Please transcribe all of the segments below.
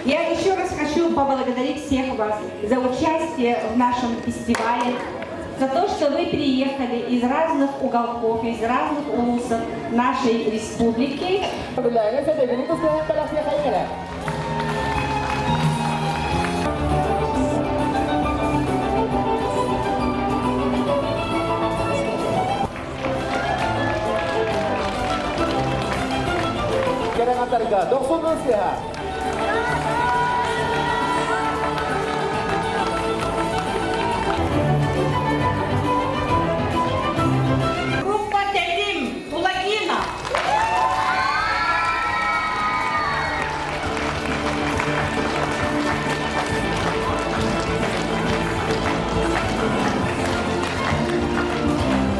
Я еще раз хочу поблагодарить всех вас за участие в нашем фестивале, за то, что вы приехали из разных уголков, из разных улусов нашей республики. Группа Тедим Кулагина.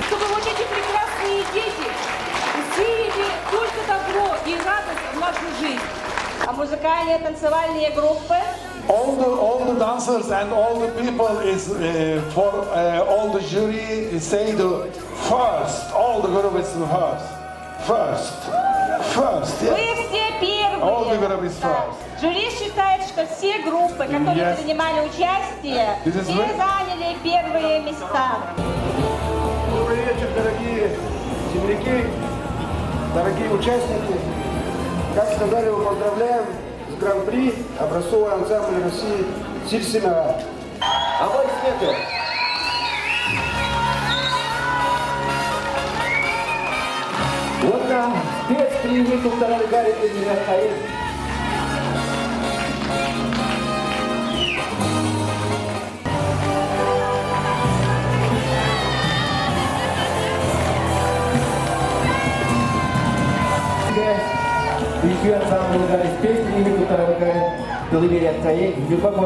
Чтобы вот эти прекрасные дети сеяли только добро и радость в нашу жизнь. А музыкальные танцевальные группы? All the dancers and all the people is for all the jury say the first. All the group is the first. Yeah. Вы все первые. All the group is first. Жюри считает, что все группы, которые принимали участие, все заняли первые места. Добрый вечер, дорогие земляки, дорогие участники. Как сказали, мы поздравляем с Гран-при образцовый ансамбль России «Сильсимера». Аплодисменты. Луна, спецприемник Уттарали Гарри Михаил. Еще ансамбль Гарри спецприемник Уттарали Гарри Телевизия проект Любовь